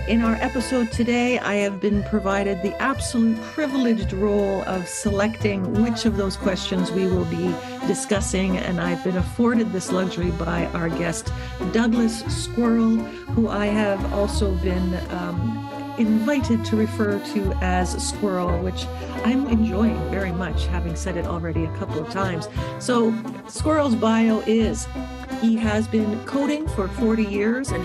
In our episode today, I have been provided the absolute privileged role of selecting which of those questions we will be discussing, and I've been afforded this luxury by our guest, Douglas Squirrel, who I have also been invited to refer to as Squirrel, which I'm enjoying very much, having said it already a couple of times. So Squirrel's bio is: he has been coding for 40 years and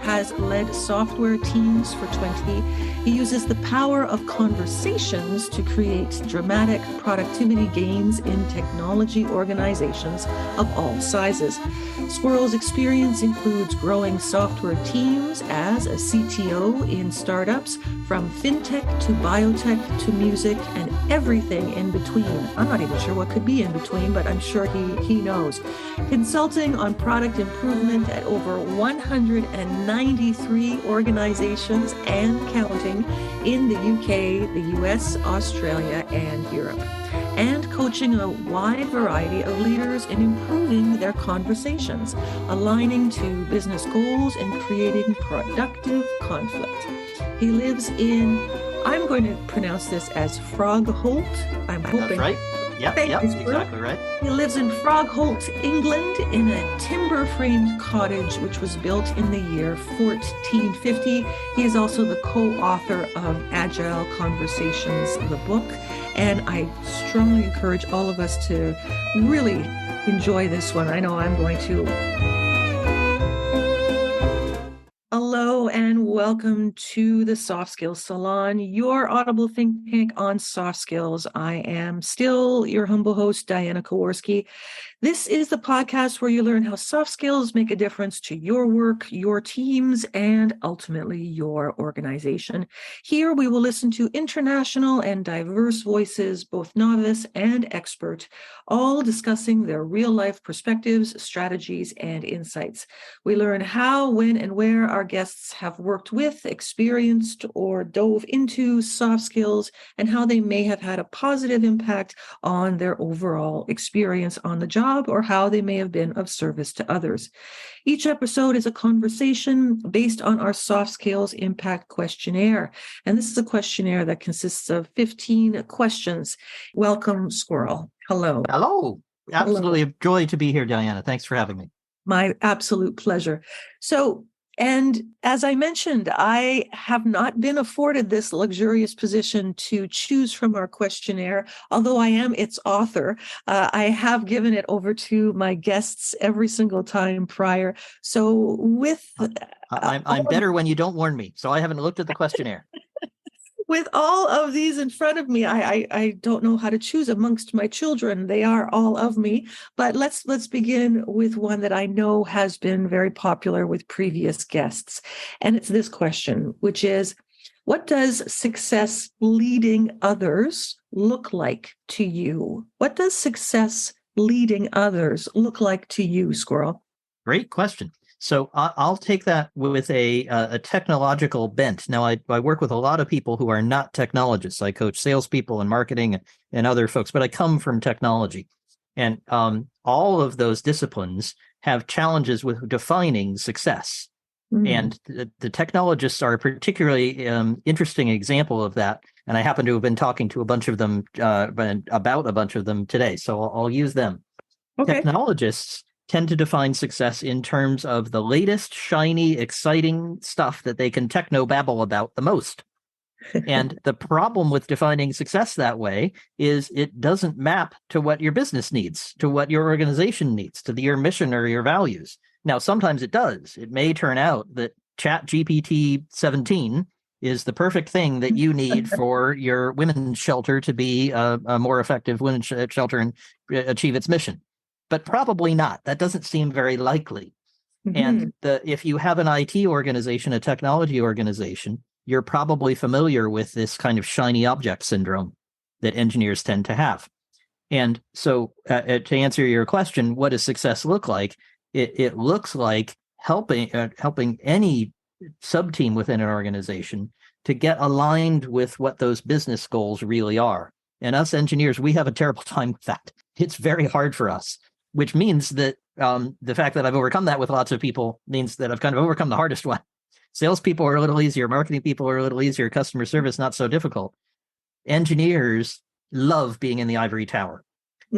has led software teams for 20. He uses the power of conversations to create dramatic productivity gains in technology organizations of all sizes. Squirrel's experience includes growing software teams as a CTO in startups, from fintech to biotech to music and everything in between. I'm not even sure what could be in between, but I'm sure he knows. Consulting on product improvement at over 193 organizations and counting in the UK, the US, Australia, and Europe. And coaching a wide variety of leaders in improving their conversations, aligning to business goals, and creating productive conflict. He lives in, I'm going to pronounce this as Frogholt. I'm hoping. That's right. Yep, exactly right. He lives in Frogholt, England, in a timber-framed cottage which was built in the year 1450. He is also the co-author of Agile Conversations, the book, and I strongly encourage all of us to really enjoy this one. I know I'm going to. Hello and welcome to the Soft Skills Salon, your audible think tank on soft skills. I am still your humble host, Diana Kowarski. This is the podcast where you learn how soft skills make a difference to your work, your teams, and ultimately your organization. Here we will listen to international and diverse voices, both novice and expert, all discussing their real-life perspectives, strategies, and insights. We learn how, when, and where our guests have worked with, experienced, or dove into soft skills, and how they may have had a positive impact on their overall experience on the job, or how they may have been of service to others. Each episode is a conversation based on our soft skills impact questionnaire. And this is a questionnaire that consists of 15 questions. Welcome, Squirrel. Hello. Hello. Absolutely a joy to be here, Diana. Thanks for having me. My absolute pleasure. So, and as I mentioned, I have not been afforded this luxurious position to choose from our questionnaire, although I am its author. I have given it over to my guests every single time prior. So with... I'm better when you don't warn me, so I haven't looked at the questionnaire. With all of these in front of me, I don't know how to choose amongst my children. They are all of me. But let's begin with one that I know has been very popular with previous guests. And it's this question, which is, what does success leading others look like to you? What does success leading others look like to you, Squirrel? Great question. So I'll take that with a technological bent. Now, I work with a lot of people who are not technologists. I coach salespeople and marketing and other folks, but I come from technology. And all of those disciplines have challenges with defining success. And the technologists are a particularly interesting example of that. And I happen to have been talking to a bunch of them about a bunch of them today. So I'll use them. Okay. Technologists tend to define success in terms of the latest, shiny, exciting stuff that they can techno-babble about the most. And the problem with defining success that way is it doesn't map to what your business needs, to what your organization needs, to your mission or your values. Now, sometimes it does. It may turn out that ChatGPT 17 is the perfect thing that you need for your women's shelter to be a more effective women's shelter and achieve its mission. But probably not. That doesn't seem very likely. And if you have an IT organization, a technology organization, you're probably familiar with this kind of shiny object syndrome that engineers tend to have. And so to answer your question, what does success look like? It looks like helping any sub-team within an organization to get aligned with what those business goals really are. And us engineers, we have a terrible time with that. It's very hard for us. Which means that the fact that I've overcome that with lots of people means that I've kind of overcome the hardest one. salespeople are a little easier, marketing people are a little easier, customer service not so difficult. Engineers love being in the ivory tower.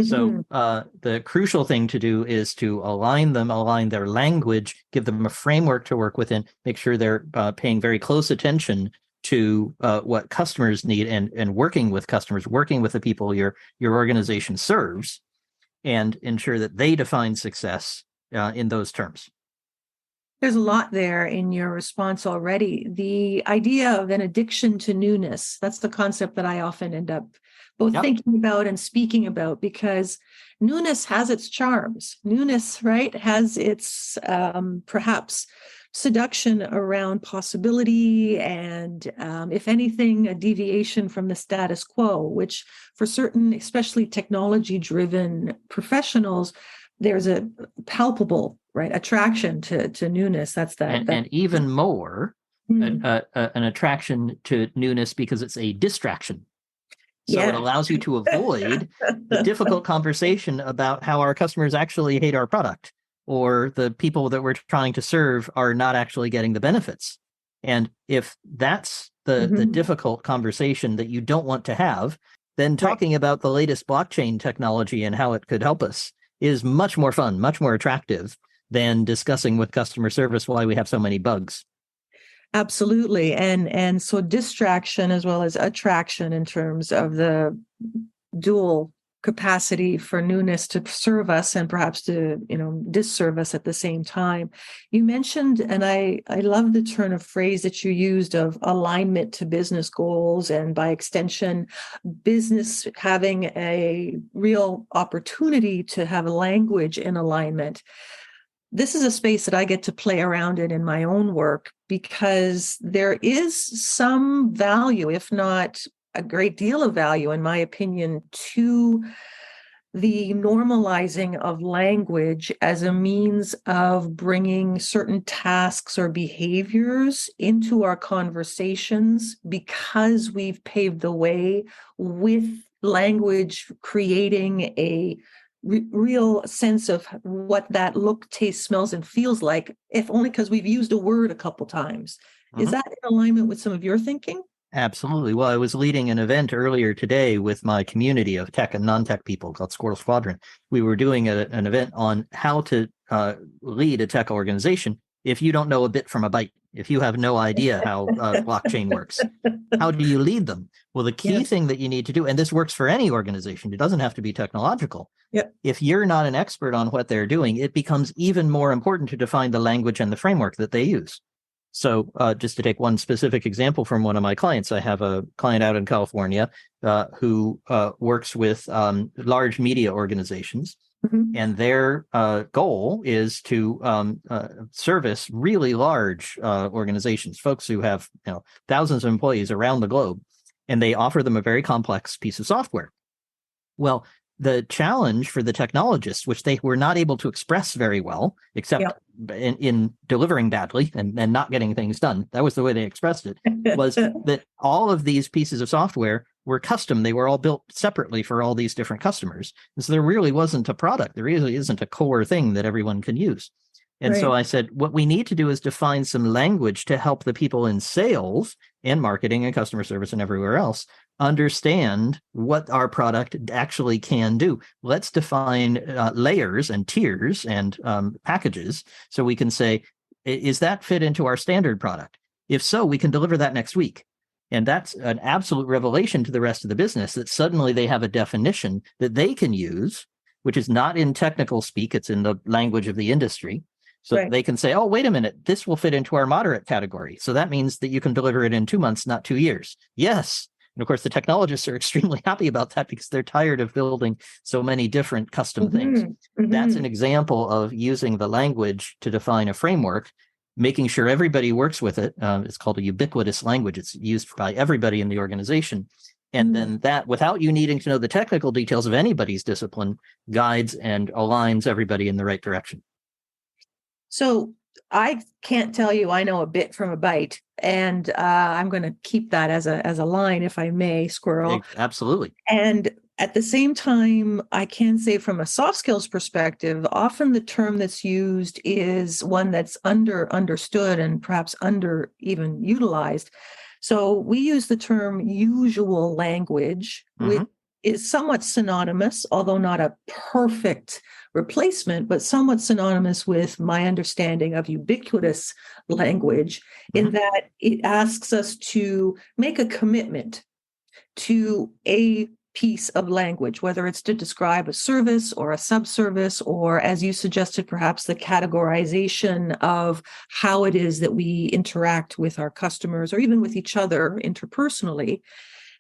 So the crucial thing to do is to align their language, give them a framework to work within, make sure they're paying very close attention to what customers need and working with customers, working with the people your organization serves, and ensure that they define success in those terms. There's a lot there in your response already. The idea of an addiction to newness, that's the concept that I often end up both thinking about and speaking about, because newness has its charms. Newness, right, has its perhaps seduction around possibility and, if anything, a deviation from the status quo, which for certain, especially technology-driven professionals, there's a palpable attraction to newness. That's that. And even more, an attraction to newness because it's a distraction. So it allows you to avoid the difficult conversation about how our customers actually hate our product, or the people that we're trying to serve are not actually getting the benefits. And if that's the difficult conversation that you don't want to have, then talking about the latest blockchain technology and how it could help us is much more fun, much more attractive than discussing with customer service why we have so many bugs. Absolutely. And so distraction as well as attraction in terms of the dual capacity for newness to serve us and perhaps to, disserve us at the same time. You mentioned, and I love the turn of phrase that you used of alignment to business goals, and by extension, business having a real opportunity to have language in alignment. This is a space that I get to play around in my own work, because there is some value, if not a great deal of value, in my opinion, to the normalizing of language as a means of bringing certain tasks or behaviors into our conversations, because we've paved the way with language, creating a real sense of what that look, taste, smells, and feels like, if only because we've used a word a couple times. Is that in alignment with some of your thinking? Absolutely. Well, I was leading an event earlier today with my community of tech and non-tech people called Squirrel Squadron. We were doing an event on how to lead a tech organization if you don't know a bit from a byte, if you have no idea how blockchain works. How do you lead them? Well, the key thing that you need to do, and this works for any organization, it doesn't have to be technological. If you're not an expert on what they're doing, it becomes even more important to define the language and the framework that they use. So just to take one specific example from one of my clients, I have a client out in California who works with large media organizations. And their goal is to service really large organizations, folks who have thousands of employees around the globe, and they offer them a very complex piece of software. Well, the challenge for the technologists, which they were not able to express very well, except in delivering badly and not getting things done, that was the way they expressed it, was that all of these pieces of software were custom. They were all built separately for all these different customers. And so there really wasn't a product. There really isn't a core thing that everyone can use. And so I said, what we need to do is define some language to help the people in sales and marketing and customer service and everywhere else understand what our product actually can do. Let's define layers and tiers and packages, so we can say, is that fit into our standard product? If so, we can deliver that next week. And that's an absolute revelation to the rest of the business, that suddenly they have a definition that they can use, which is not in technical speak, it's in the language of the industry. So they can say, oh, wait a minute, this will fit into our moderate category. So that means that you can deliver it in 2 months, not 2 years. Yes. And of course, the technologists are extremely happy about that, because they're tired of building so many different custom things. That's an example of using the language to define a framework, making sure everybody works with it. It's called a ubiquitous language. It's used by everybody in the organization. And then that, without you needing to know the technical details of anybody's discipline, guides and aligns everybody in the right direction. So I can't tell you I know a bit from a bite, and I'm going to keep that as a line, if I may, Squirrel. Absolutely. And at the same time, I can say from a soft skills perspective, often the term that's used is one that's understood and perhaps under even utilized. So we use the term usual language, which Mm-hmm. is somewhat synonymous, although not a perfect replacement, but somewhat synonymous with my understanding of ubiquitous language, in Mm-hmm. that it asks us to make a commitment to a piece of language, whether it's to describe a service or a subservice, or as you suggested, perhaps the categorization of how it is that we interact with our customers or even with each other interpersonally.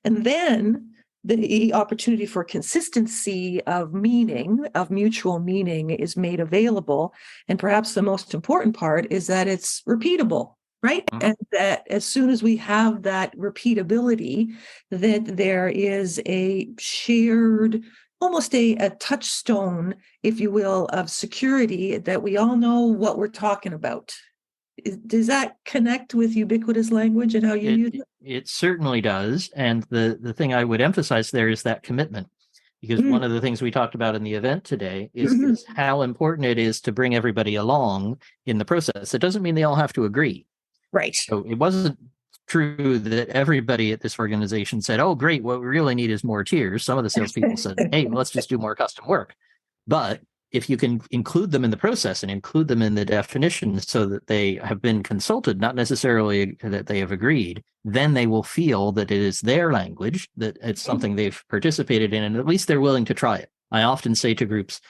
And then the opportunity for consistency of meaning, of mutual meaning, is made available. And perhaps the most important part is that it's repeatable, right? Mm-hmm. And that as soon as we have that repeatability, that there is a shared, almost a touchstone, if you will, of security, that we all know what we're talking about. Does that connect with ubiquitous language and how you use it? It certainly does. And the thing I would emphasize there is that commitment. Because Mm. one of the things we talked about in the event today is how important it is to bring everybody along in the process. It doesn't mean they all have to agree. Right. So it wasn't true that everybody at this organization said, oh, great, what we really need is more tiers. Some of the salespeople said, hey, let's just do more custom work. But if you can include them in the process and include them in the definition so that they have been consulted, not necessarily that they have agreed, then they will feel that it is their language, that it's something they've participated in, and at least they're willing to try it. I often say to groups,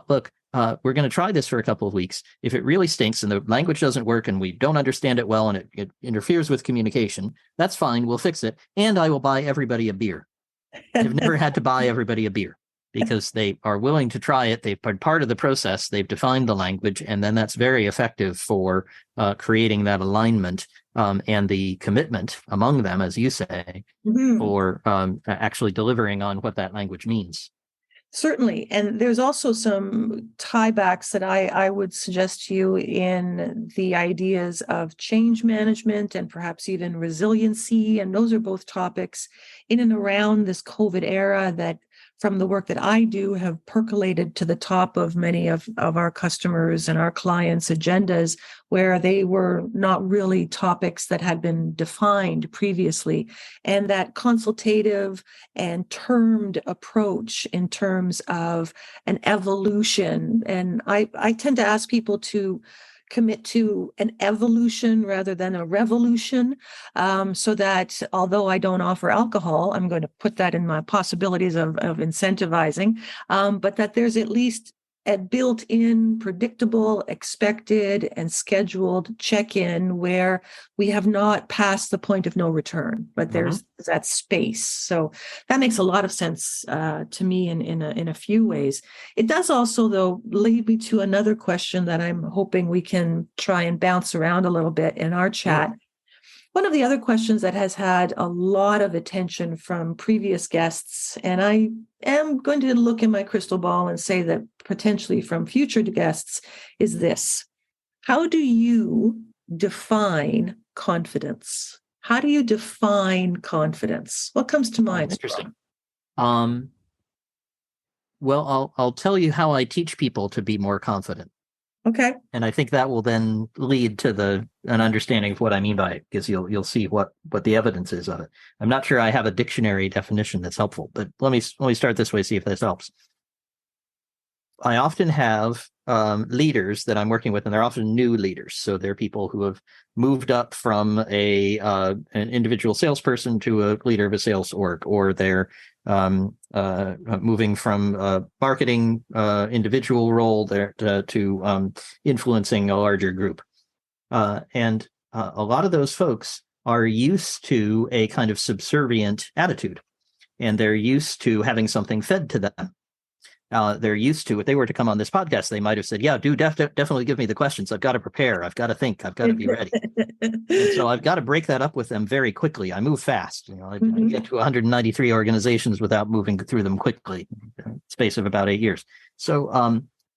look, we're going to try this for a couple of weeks. If it really stinks and the language doesn't work and we don't understand it well and it interferes with communication, that's fine. We'll fix it. And I will buy everybody a beer. I've never had to buy everybody a beer because they are willing to try it. They've been part of the process. They've defined the language. And then that's very effective for creating that alignment and the commitment among them, as you say, Mhm. for actually delivering on what that language means. Certainly. And there's also some tiebacks that I would suggest to you in the ideas of change management and perhaps even resiliency. And those are both topics in and around this COVID era that, from the work that I do, have percolated to the top of many of our customers and our clients' agendas, where they were not really topics that had been defined previously. And that consultative and termed approach in terms of an evolution. And I tend to ask people to commit to an evolution rather than a revolution, so that although I don't offer alcohol, I'm going to put that in my possibilities of incentivizing, but that there's at least a built-in, predictable, expected, and scheduled check-in where we have not passed the point of no return, but Mm-hmm. there's that space. So that makes a lot of sense to me in a few ways. It does also, though, lead me to another question that I'm hoping we can try and bounce around a little bit in our chat. Sure. One of the other questions that has had a lot of attention from previous guests, and I am going to look in my crystal ball and say that potentially from future guests, is this: how do you define confidence? How do you define confidence? What comes to mind? Interesting. Um, well, I'll tell you how I teach people to be more confident. Okay. And I think that will then lead to an understanding of what I mean by it, because you'll see what the evidence is of it. I'm not sure I have a dictionary definition that's helpful, but let me start this way, see if this helps. I often have leaders that I'm working with, and they're often new leaders. So they're people who have moved up from an individual salesperson to a leader of a sales org, or they're moving from a marketing individual role there to influencing a larger group. And a lot of those folks are used to a kind of subservient attitude, and they're used to having something fed to them. They're used to, if they were to come on this podcast, they might have said, yeah, dude, definitely give me the questions. I've got to prepare. I've got to think. I've got to be ready. And so I've got to break that up with them very quickly. I move fast. I get to 193 organizations without moving through them quickly, space of about 8 years. So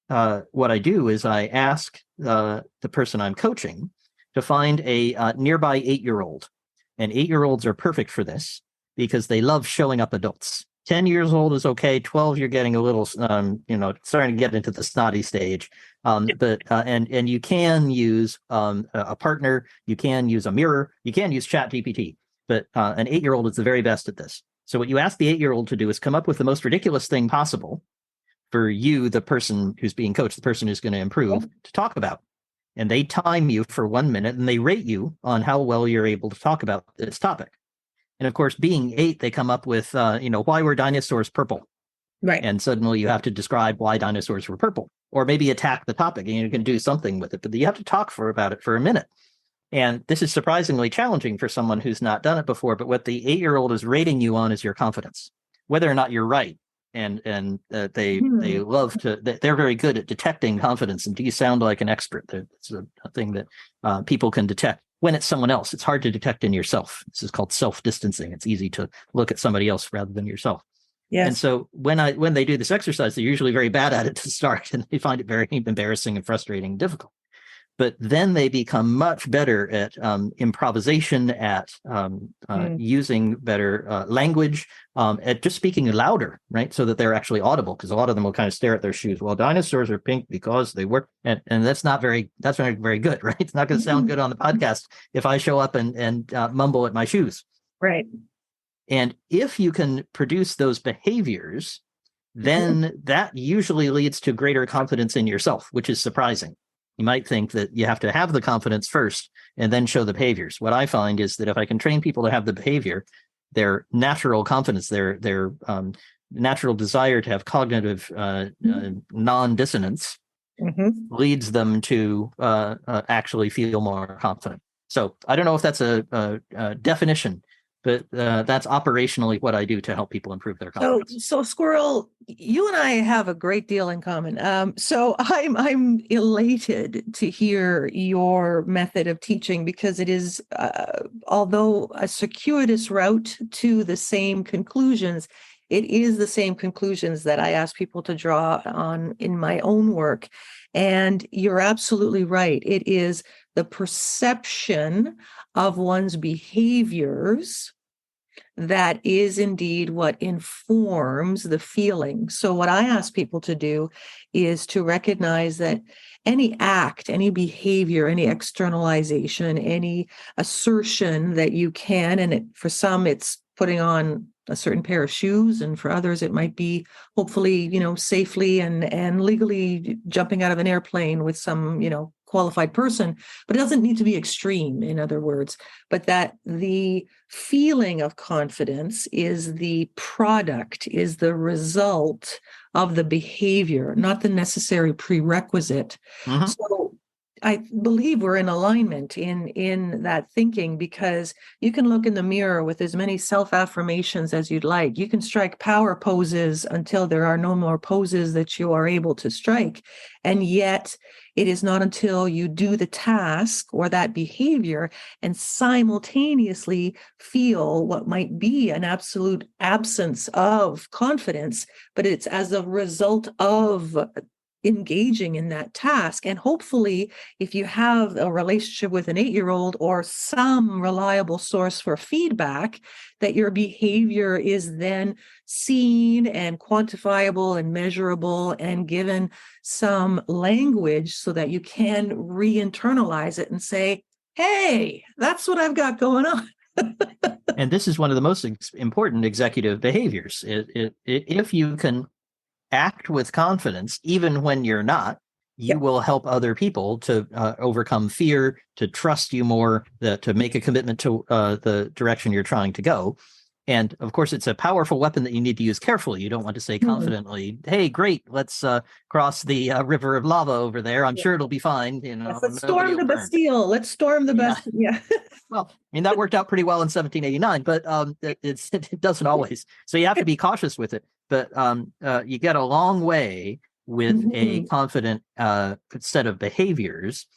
what I do is I ask the person I'm coaching to find a nearby 8-year-old. And 8-year-olds are perfect for this because they love showing up adults. 10 years old is okay. 12, you're getting a little, starting to get into the snotty stage. And you can use a partner. You can use a mirror. You can use ChatGPT. But an 8-year-old is the very best at this. So what you ask the 8-year-old to do is come up with the most ridiculous thing possible for you, the person who's being coached, the person who's going to improve, to talk about. And they time you for 1 minute and they rate you on how well you're able to talk about this topic. And of course, being 8, they come up with, why were dinosaurs purple? Right. And suddenly you have to describe why dinosaurs were purple, or maybe attack the topic and you can do something with it, but you have to talk about it for a minute. And this is surprisingly challenging for someone who's not done it before. But what the 8-year-old is rating you on is your confidence, whether or not you're right. And they love to, they're very good at detecting confidence. And do you sound like an expert? It's a thing that people can detect when it's someone else. It's hard to detect in yourself. This is called self-distancing. It's easy to look at somebody else rather than yourself. Yes. And so when they do this exercise, they're usually very bad at it to start, and they find it very embarrassing and frustrating and difficult. But then they become much better at improvisation, at using better language, at just speaking louder, right? So that they're actually audible, because a lot of them will kind of stare at their shoes. Well, dinosaurs are pink because they were, and that's not very good, right? It's not going to sound good on the podcast if I show up and mumble at my shoes. Right. And if you can produce those behaviors, then that usually leads to greater confidence in yourself, which is surprising. You might think that you have to have the confidence first and then show the behaviors. What I find is that if I can train people to have the behavior, their natural confidence, their natural desire to have cognitive non-dissonance leads them to actually feel more confident. So I don't know if that's a definition, but that's operationally what I do to help people improve their confidence. So Squirrel, you and I have a great deal in common. So I'm elated to hear your method of teaching, because it is, although a circuitous route to the same conclusions, it is the same conclusions that I ask people to draw on in my own work. And you're absolutely right. It is the perception of one's behaviors that is indeed what informs the feeling. So what I ask people to do is to recognize that any act, any behavior, any externalization, any assertion that you can, and for some it's putting on a certain pair of shoes, and for others it might be hopefully, safely and legally jumping out of an airplane with some, qualified person, but it doesn't need to be extreme, in other words, but that the feeling of confidence is the product, is the result of the behavior, not the necessary prerequisite. So I believe we're in alignment in that thinking, because you can look in the mirror with as many self-affirmations as you'd like. You can strike power poses until there are no more poses that you are able to strike. And yet it is not until you do the task or that behavior and simultaneously feel what might be an absolute absence of confidence, but it's as a result of engaging in that task. And hopefully, if you have a relationship with an 8-year-old or some reliable source for feedback, that your behavior is then seen and quantifiable and measurable and given some language so that you can re-internalize it and say, hey, that's what I've got going on. And this is one of the most important executive behaviors. If you can act with confidence, even when you're not, you will help other people to overcome fear, to trust you more, to make a commitment to the direction you're trying to go. And of course, it's a powerful weapon that you need to use carefully. You don't want to say confidently, hey, great, let's cross the river of lava over there. I'm sure it'll be fine. Let's storm the Bastille. Let's storm the Bastille. Yeah. Well, that worked out pretty well in 1789, but it doesn't always. So you have to be cautious with it. But you get a long way with a confident set of behaviors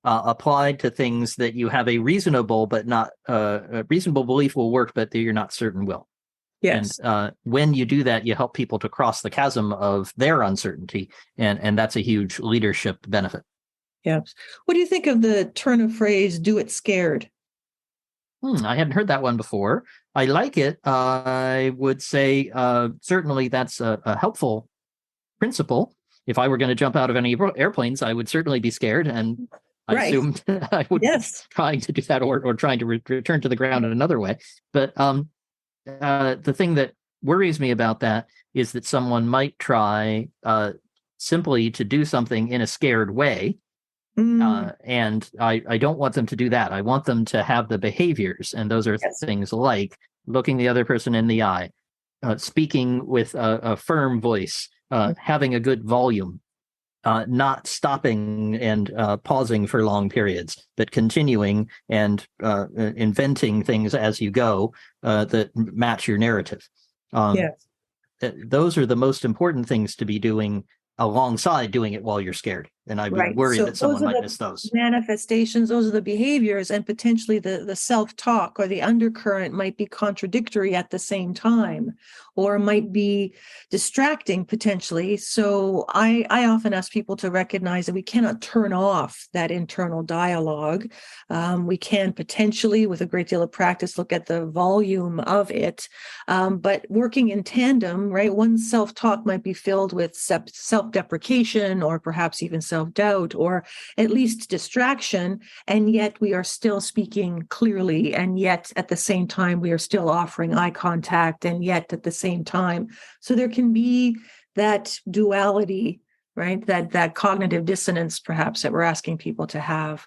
applied to things that you have a reasonable but not a reasonable belief will work, but that you're not certain will. And Yes. when you do that, you help people to cross the chasm of their uncertainty, and that's a huge leadership benefit. Yes. What do you think of the turn of phrase, do it scared? I hadn't heard that one before. I like it. I would say certainly that's a helpful principle. If I were going to jump out of any airplanes, I would certainly be scared. And I Right. assumed I would be Yes. trying to do that or trying to return to the ground in another way. But the thing that worries me about that is that someone might try simply to do something in a scared way. And I don't want them to do that. I want them to have the behaviors. And those are Yes. things like looking the other person in the eye, speaking with a firm voice, having a good volume, not stopping and pausing for long periods, but continuing and inventing things as you go that match your narrative. Yes. Those are the most important things to be doing alongside doing it while you're scared. And I'd be Right. worried So that those someone are might the miss those. manifestations, those are the behaviors, and potentially the self-talk or the undercurrent might be contradictory at the same time, or might be distracting potentially. So I often ask people to recognize that we cannot turn off that internal dialogue. We can potentially, with a great deal of practice, look at the volume of it. But working in tandem, right? One self-talk might be filled with self-deprecation or perhaps even self-doubt or at least distraction, and yet we are still speaking clearly, and yet at the same time we are still offering eye contact, and yet at the same time. So there can be that duality, right? That cognitive dissonance perhaps that we're asking people to have.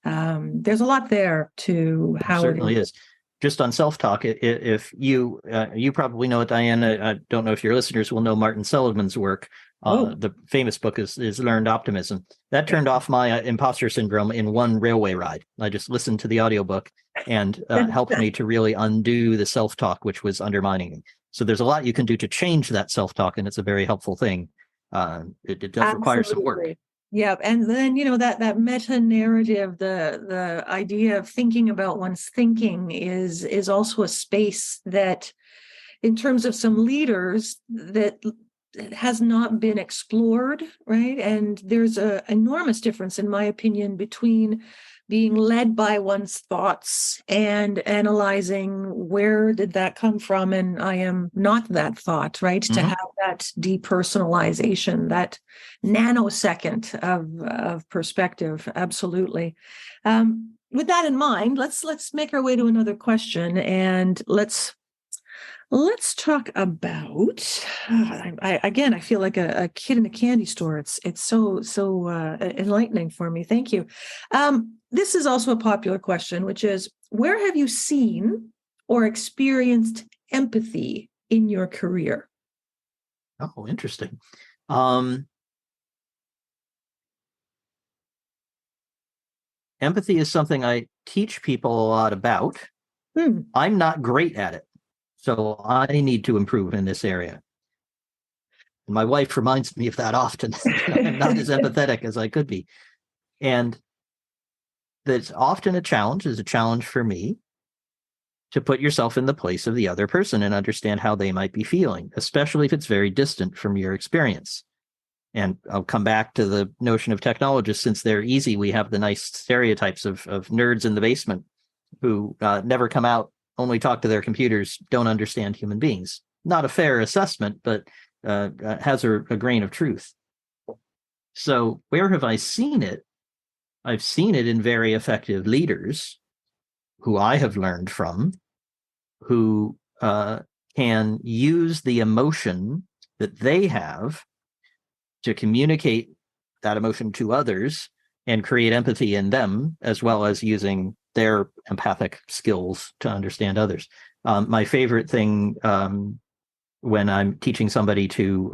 There's a lot there to There how it certainly is. is. Just on self-talk, if you probably know it, Diane. I don't know if your listeners will know Martin Seligman's work. Oh, The famous book is Learned Optimism. That turned off my imposter syndrome in one railway ride. I just listened to the audiobook and helped me to really undo the self-talk, which was undermining me. So there's a lot you can do to change that self-talk, and it's a very helpful thing. It does require some work. absolutely. Yeah, and then that meta narrative, the idea of thinking about one's thinking is also a space that, in terms of some leaders, that it has not been explored, right? And there's a enormous difference, in my opinion, between being led by one's thoughts and analyzing where did that come from, and I am not that thought, right? To have that depersonalization, that nanosecond of perspective. Absolutely. With that in mind, let's make our way to another question, and let's talk about. I feel like a kid in a candy store. It's so enlightening for me. Thank you. This is also a popular question, which is, where have you seen or experienced empathy in your career? Oh, interesting. Empathy is something I teach people a lot about. I'm not great at it, so I need to improve in this area. And my wife reminds me of that often. I'm not as empathetic as I could be. And that's often is a challenge for me to put yourself in the place of the other person and understand how they might be feeling, especially if it's very distant from your experience. And I'll come back to the notion of technologists. Since they're easy, we have the nice stereotypes of nerds in the basement who never come out, only talk to their computers, don't understand human beings. Not a fair assessment, but has a grain of truth. So where have I seen it? I've seen it in very effective leaders who I have learned from, who can use the emotion that they have to communicate that emotion to others and create empathy in them, as well as using their empathic skills to understand others. My favorite thing when I'm teaching somebody to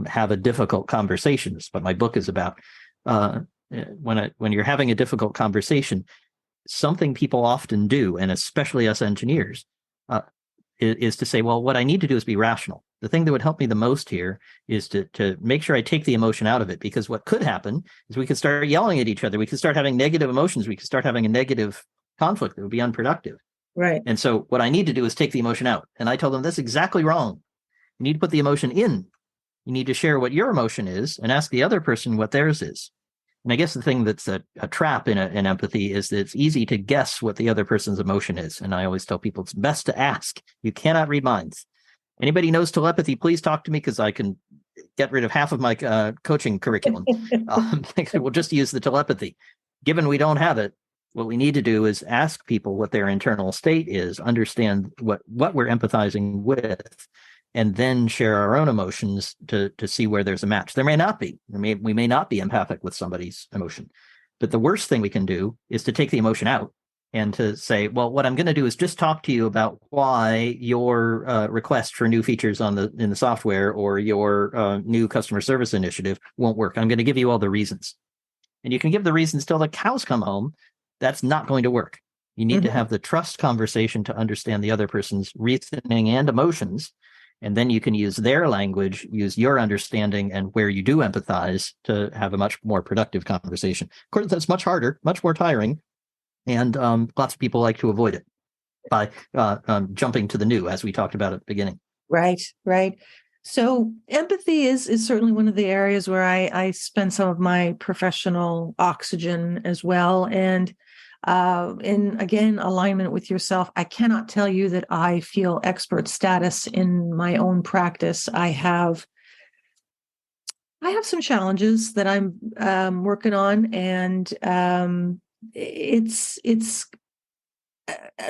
have a difficult conversation, is what my book is about. When you're having a difficult conversation, something people often do, and especially us engineers, is to say, well, what I need to do is be rational. The thing that would help me the most here is to make sure I take the emotion out of it, because what could happen is we could start yelling at each other. We could start having negative emotions. We could start having a negative conflict that would be unproductive. Right. And so what I need to do is take the emotion out. And I told them that's exactly wrong. You need to put the emotion in. You need to share what your emotion is and ask the other person what theirs is. And I guess the thing that's a trap in empathy is that it's easy to guess what the other person's emotion is. And I always tell people it's best to ask. You cannot read minds. Anybody knows telepathy, please talk to me because I can get rid of half of my coaching curriculum. We'll just use the telepathy. Given we don't have it, what we need to do is ask people what their internal state is, understand what we're empathizing with, and then share our own emotions to see where there's a match. There may not be. We may not be empathic with somebody's emotion. But the worst thing we can do is to take the emotion out and to say, well, what I'm going to do is just talk to you about why your request for new features in the software or your new customer service initiative won't work. I'm going to give you all the reasons. And you can give the reasons till the cows come home. That's not going to work. You need to have the trust conversation to understand the other person's reasoning and emotions. And then you can use their language, use your understanding and where you do empathize to have a much more productive conversation. Of course, that's much harder, much more tiring. And lots of people like to avoid it by jumping to the new, as we talked about at the beginning. Right, right. So empathy is certainly one of the areas where I spend some of my professional oxygen as well. And in, again, alignment with yourself, I cannot tell you that I feel expert status in my own practice. I have some challenges that I'm working on, and it's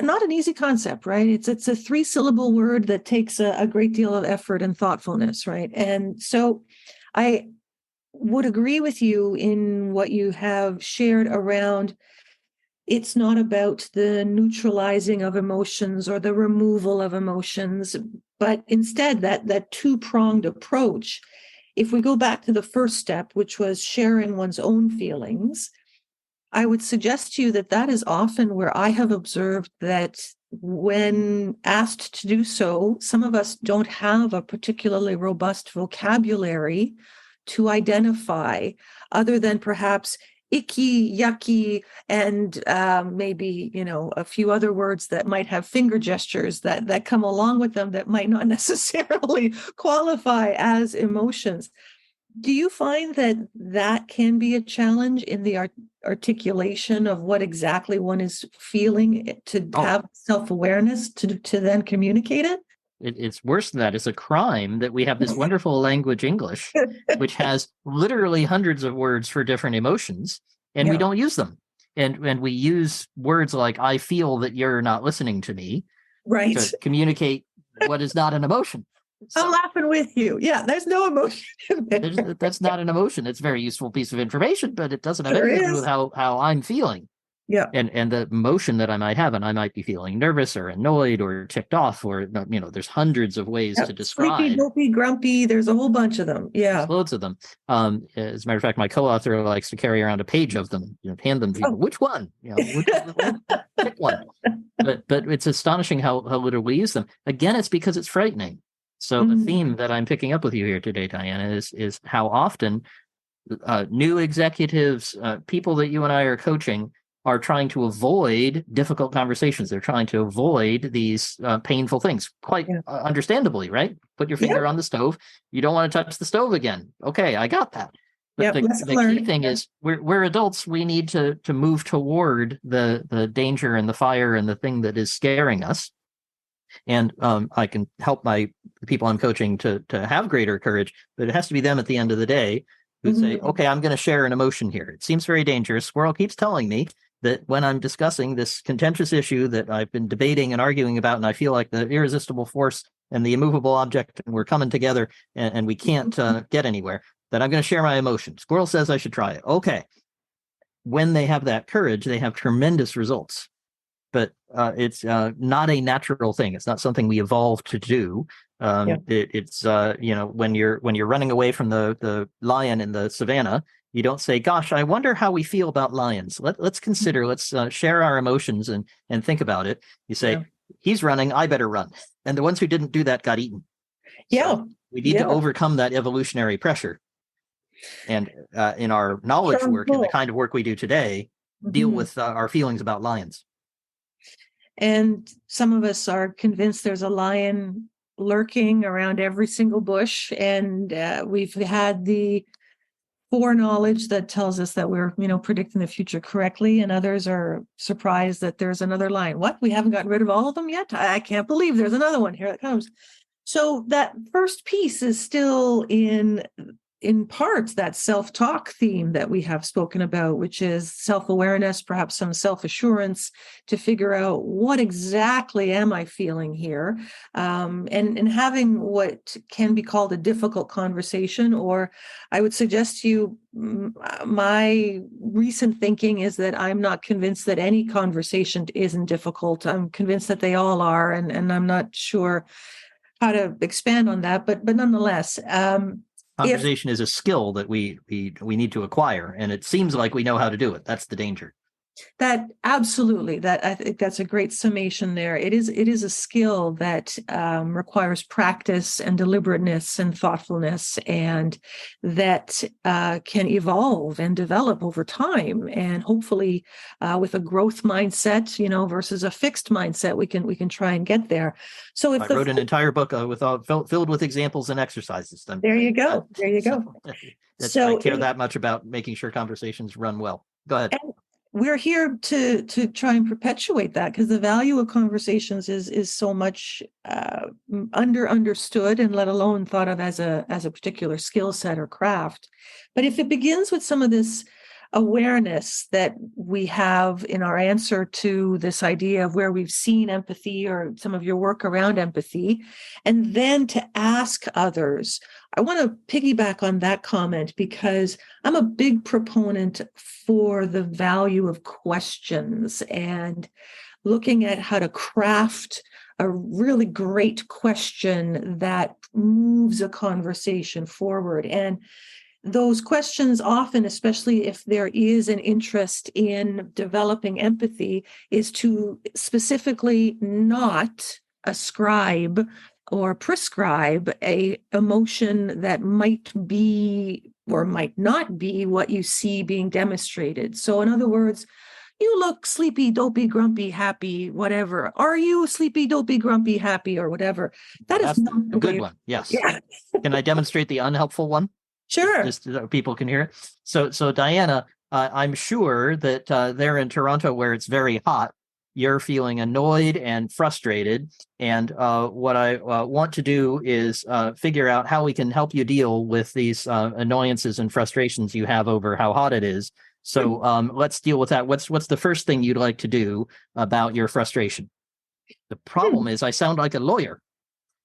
not an easy concept, right? It's a 3-syllable word that takes a great deal of effort and thoughtfulness, right? And so I would agree with you in what you have shared around. It's not about the neutralizing of emotions or the removal of emotions, but instead that two-pronged approach. If we go back to the first step, which was sharing one's own feelings, I would suggest to you that is often where I have observed that when asked to do so, some of us don't have a particularly robust vocabulary to identify, other than perhaps icky, yucky, and maybe, a few other words that might have finger gestures that come along with them that might not necessarily qualify as emotions. Do you find that can be a challenge in the articulation of what exactly one is feeling, to have self-awareness to then communicate it? It's worse than that. It's a crime that we have this wonderful language English, which has literally hundreds of words for different emotions, and we don't use them. And we use words like, I feel that you're not listening to me, right, to communicate what is not an emotion. So, I'm laughing with you. Yeah, there's no emotion in there. That's not an emotion. It's a very useful piece of information, but it doesn't have anything to do with how I'm feeling. Yeah. And the emotion that I might have, and I might be feeling nervous or annoyed or ticked off, or, there's hundreds of ways to describe. Sleepy, dopey, grumpy. There's a whole bunch of them. Yeah. There's loads of them. As a matter of fact, my co-author likes to carry around a page of them, hand them to people. Which one? Pick one. But it's astonishing how little we use them. Again, it's because it's frightening. So the theme that I'm picking up with you here today, Diana, is how often new executives, people that you and I are coaching, are trying to avoid difficult conversations. They're trying to avoid these painful things, quite understandably, right? Put your finger on the stove. You don't want to touch the stove again. Okay, I got that. But the key thing is we're adults. We need to move toward the danger and the fire and the thing that is scaring us. And I can help the people I'm coaching to have greater courage, but it has to be them at the end of the day who say, okay, I'm going to share an emotion here. It seems very dangerous. Squirrel keeps telling me that when I'm discussing this contentious issue that I've been debating and arguing about, and I feel like the irresistible force and the immovable object, and we're coming together and we can't get anywhere, that I'm going to share my emotion. Squirrel says I should try it. Okay. When they have that courage, they have tremendous results. But it's not a natural thing. It's not something we evolved to do. It's when you're running away from the lion in the savannah, you don't say, "Gosh, I wonder how we feel about lions." Let's consider. Let's share our emotions and think about it. You say, "He's running. I better run." And the ones who didn't do that got eaten. So we need to overcome that evolutionary pressure. And in our knowledge work and the kind of work we do today, deal with our feelings about lions. And some of us are convinced there's a lion lurking around every single bush. And we've had the foreknowledge that tells us that we're, predicting the future correctly. And others are surprised that there's another lion. What? We haven't gotten rid of all of them yet? I can't believe there's another one. Here it comes. So that first piece is still in parts that self-talk theme that we have spoken about, which is self-awareness, perhaps some self-assurance to figure out what exactly am I feeling here, and having what can be called a difficult conversation. Or I would suggest to you, my recent thinking is that I'm not convinced that any conversation isn't difficult. I'm convinced that they all are, and I'm not sure how to expand on that, but nonetheless, conversation is a skill that we need to acquire, and it seems like we know how to do it. That's the danger. That absolutely, that I think that's a great summation there. It is a skill that requires practice and deliberateness and thoughtfulness, and that can evolve and develop over time. And hopefully, with a growth mindset, versus a fixed mindset, we can try and get there. So if I wrote an entire book filled with examples and exercises. There you go. There you go. So I care that much about making sure conversations run well. Go ahead. We're here to try and perpetuate that, because the value of conversations is so much understood, and let alone thought of as a particular skill set or craft. But if it begins with some of this awareness that we have in our answer to this idea of where we've seen empathy or some of your work around empathy, and then to ask others, I want to piggyback on that comment, because I'm a big proponent for the value of questions and looking at how to craft a really great question that moves a conversation forward. And those questions often, especially if there is an interest in developing empathy, is to specifically not ascribe or prescribe a emotion that might be or might not be what you see being demonstrated. So in other words, you look sleepy, dopey, grumpy, happy, whatever. Are you sleepy, dopey, grumpy, happy, or whatever? That's not a good one. Yes. Yeah. Can I demonstrate the unhelpful one? Sure. Just so people can hear it. So Diana, I'm sure that there in Toronto, where it's very hot, you're feeling annoyed and frustrated. And what I want to do is figure out how we can help you deal with these annoyances and frustrations you have over how hot it is. So let's deal with that. What's the first thing you'd like to do about your frustration? The problem is I sound like a lawyer,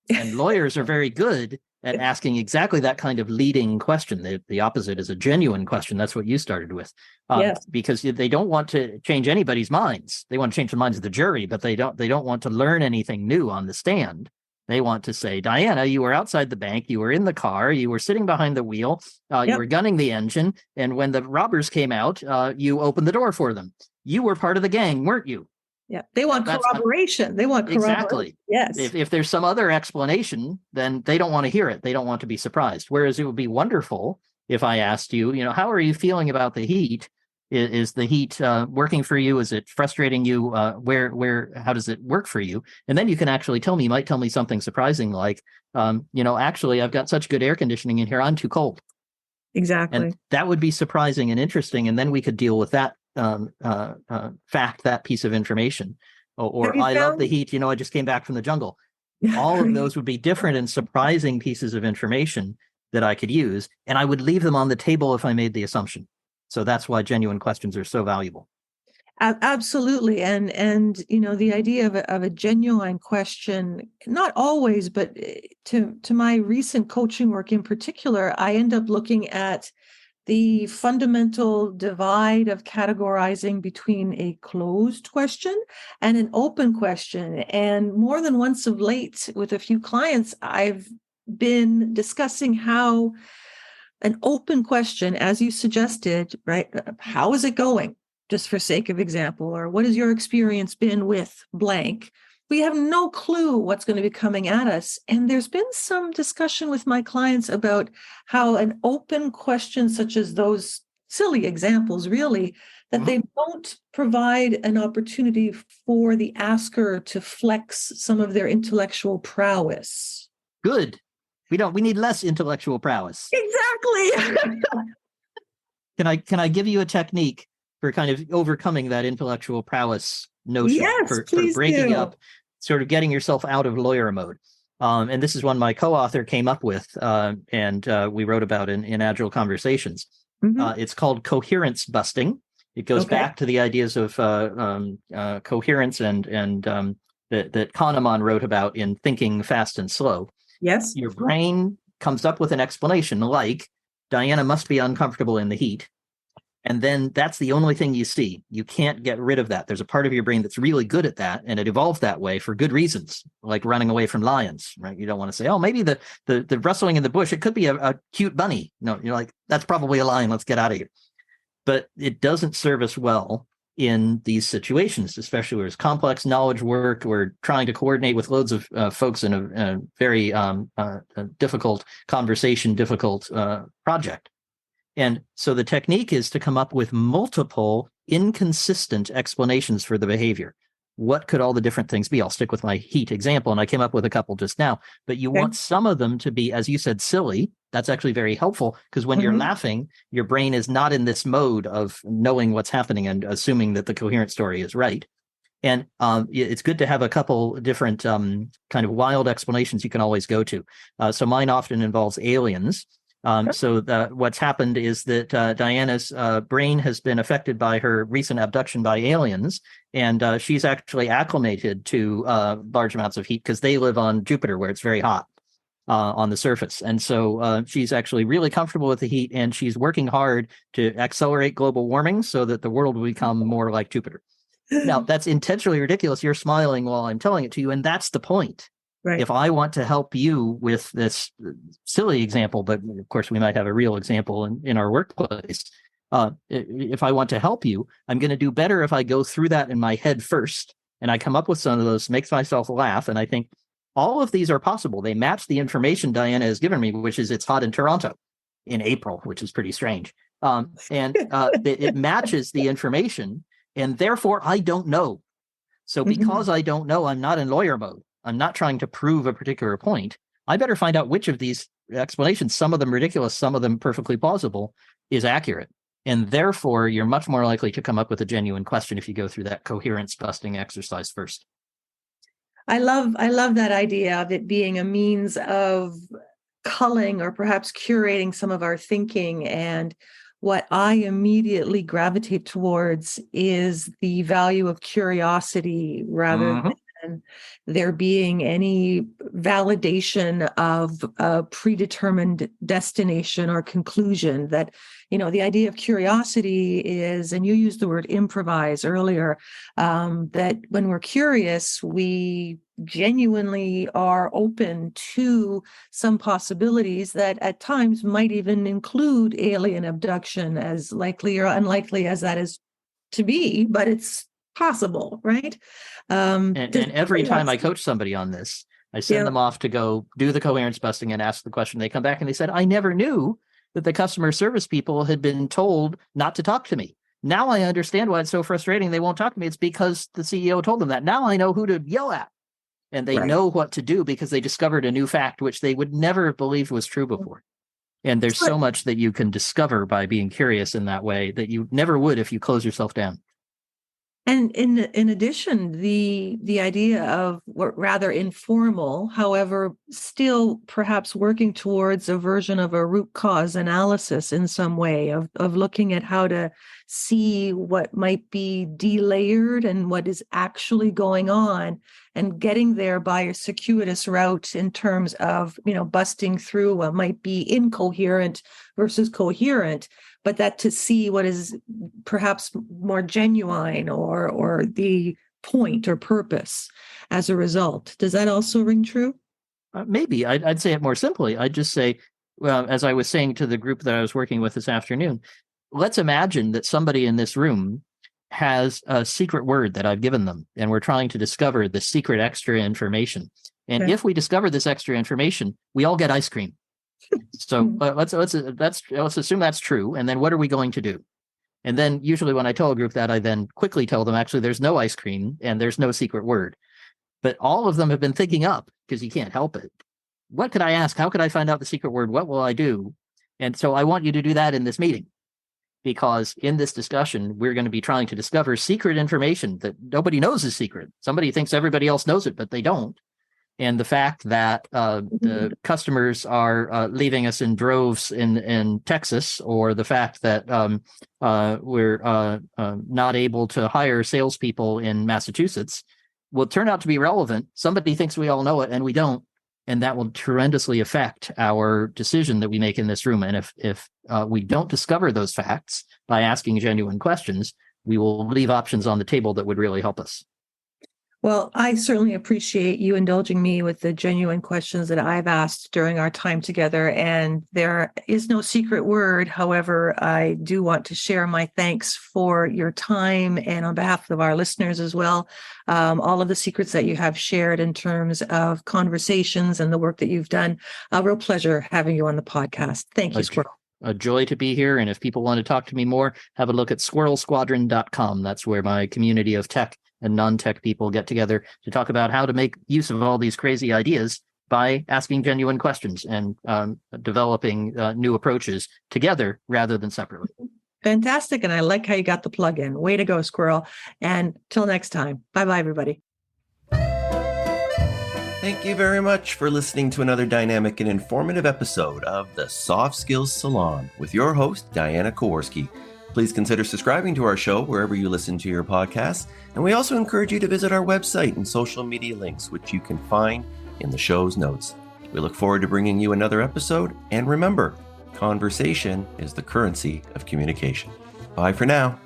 and lawyers are very good at asking exactly that kind of leading question. The opposite is a genuine question. That's what you started with, yes. Because they don't want to change anybody's minds. They want to change the minds of the jury, but they don't want to learn anything new on the stand. They want to say, Diana, you were outside the bank, you were in the car, you were sitting behind the wheel, you were gunning the engine, and when the robbers came out, you opened the door for them. You were part of the gang, weren't you? Yeah, they want corroboration. They want corroboration. Exactly. Yes. If there's some other explanation, then they don't want to hear it. They don't want to be surprised. Whereas it would be wonderful if I asked you, how are you feeling about the heat? Is the heat working for you? Is it frustrating you? How does it work for you? And then you can actually tell me. You might tell me something surprising, like, actually, I've got such good air conditioning in here. I'm too cold. Exactly. And that would be surprising and interesting. And then we could deal with that fact, that piece of information. Or I love the heat. I just came back from the jungle. All of those would be different and surprising pieces of information that I could use. And I would leave them on the table if I made the assumption. So that's why genuine questions are so valuable. Absolutely. And the idea of a genuine question, not always, but to my recent coaching work in particular, I end up looking at the fundamental divide of categorizing between a closed question and an open question. And more than once of late, with a few clients, I've been discussing how an open question, as you suggested, right? How is it going? Just for sake of example, or what has your experience been with blank? We have no clue what's going to be coming at us. And there's been some discussion with my clients about how an open question, such as those silly examples, really that they don't provide an opportunity for the asker to flex some of their intellectual prowess. Good. We need less intellectual prowess. Exactly. Can I give you a technique for kind of overcoming that intellectual prowess notion? Yes, for please breaking do. up, sort of getting yourself out of lawyer mode. And this is one my co-author came up with, and we wrote about in Agile Conversations. It's called coherence busting. It goes back to the ideas of coherence and that Kahneman wrote about in Thinking Fast and Slow. Yes. Your brain comes up with an explanation like, Diana must be uncomfortable in the heat. And then that's the only thing you see. You can't get rid of that. There's a part of your brain that's really good at that, and it evolved that way for good reasons, like running away from lions, right? You don't want to say, oh, maybe the rustling in the bush, it could be a cute bunny. No, you're like, that's probably a lion. Let's get out of here. But it doesn't serve us well in these situations, especially where it's complex knowledge work. We're trying to coordinate with loads of folks in a very difficult conversation, difficult project. And so the technique is to come up with multiple inconsistent explanations for the behavior. What could all the different things be? I'll stick with my heat example, and I came up with a couple just now, but you want some of them to be, as you said, silly. That's actually very helpful, because when you're laughing, your brain is not in this mode of knowing what's happening and assuming that the coherent story is right. And it's good to have a couple different kind of wild explanations you can always go to. So mine often involves aliens. So what's happened is that Diana's brain has been affected by her recent abduction by aliens, and she's actually acclimated to large amounts of heat because they live on Jupiter, where it's very hot on the surface. And so she's actually really comfortable with the heat, and she's working hard to accelerate global warming so that the world will become more like Jupiter. Now, that's intentionally ridiculous. You're smiling while I'm telling it to you, and that's the point. Right. If I want to help you with this silly example, but of course we might have a real example in our workplace. If I want to help you, I'm going to do better if I go through that in my head first, and I come up with some of those, makes myself laugh. And I think all of these are possible. They match the information Diana has given me, which is it's hot in Toronto in April, which is pretty strange. It matches the information, and therefore I don't know. So because I don't know, I'm not in lawyer mode. I'm not trying to prove a particular point. I better find out which of these explanations, some of them ridiculous, some of them perfectly plausible, is accurate. And therefore, you're much more likely to come up with a genuine question if you go through that coherence busting exercise first. I love that idea of it being a means of culling or perhaps curating some of our thinking. And what I immediately gravitate towards is the value of curiosity rather than there being any validation of a predetermined destination or conclusion. That, the idea of curiosity is, and you used the word improvise earlier, that when we're curious, we genuinely are open to some possibilities that at times might even include alien abduction, as likely or unlikely as that is to be, but it's possible, right? And every time I coach somebody on this, I send them off to go do the coherence busting and ask the question. They come back and they said, I never knew that the customer service people had been told not to talk to me. Now I understand why it's so frustrating. They won't talk to me. It's because the CEO told them that. Now I know who to yell at. And they know what to do because they discovered a new fact, which they would never have believed was true before. And there's so much that you can discover by being curious in that way that you never would if you close yourself down. And in addition, the idea of what rather informal, however, still perhaps working towards a version of a root cause analysis in some way of looking at how to see what might be delayered and what is actually going on, and getting there by a circuitous route in terms of, busting through what might be incoherent versus coherent, but that to see what is perhaps more genuine or the point or purpose as a result. Does that also ring true? Maybe. I'd say it more simply. I'd just say, well, as I was saying to the group that I was working with this afternoon, let's imagine that somebody in this room has a secret word that I've given them, and we're trying to discover the secret extra information. And if we discover this extra information, we all get ice cream. So let's assume that's true. And then what are we going to do? And then usually when I tell a group that, I then quickly tell them, actually, there's no ice cream and there's no secret word. But all of them have been thinking up, because you can't help it. What could I ask? How could I find out the secret word? What will I do? And so I want you to do that in this meeting, because in this discussion, we're going to be trying to discover secret information that nobody knows is secret. Somebody thinks everybody else knows it, but they don't. And the fact that the customers are leaving us in droves in Texas, or the fact that we're not able to hire salespeople in Massachusetts, will turn out to be relevant. Somebody thinks we all know it, and we don't. And that will tremendously affect our decision that we make in this room. And if we don't discover those facts by asking genuine questions, we will leave options on the table that would really help us. Well, I certainly appreciate you indulging me with the genuine questions that I've asked during our time together. And there is no secret word. However, I do want to share my thanks for your time, and on behalf of our listeners as well, all of the secrets that you have shared in terms of conversations and the work that you've done. A real pleasure having you on the podcast. Thank you, Squirrel. A joy to be here. And if people want to talk to me more, have a look at squirrelsquadron.com. That's where my community of tech and non-tech people get together to talk about how to make use of all these crazy ideas by asking genuine questions and developing new approaches together rather than separately. Fantastic. And I like how you got the plug in. Way to go, Squirrel. And till next time. Bye-bye, everybody. Thank you very much for listening to another dynamic and informative episode of the Soft Skills Salon with your host, Diana Kowarski. Please consider subscribing to our show wherever you listen to your podcasts. And we also encourage you to visit our website and social media links, which you can find in the show's notes. We look forward to bringing you another episode. And remember, conversation is the currency of communication. Bye for now.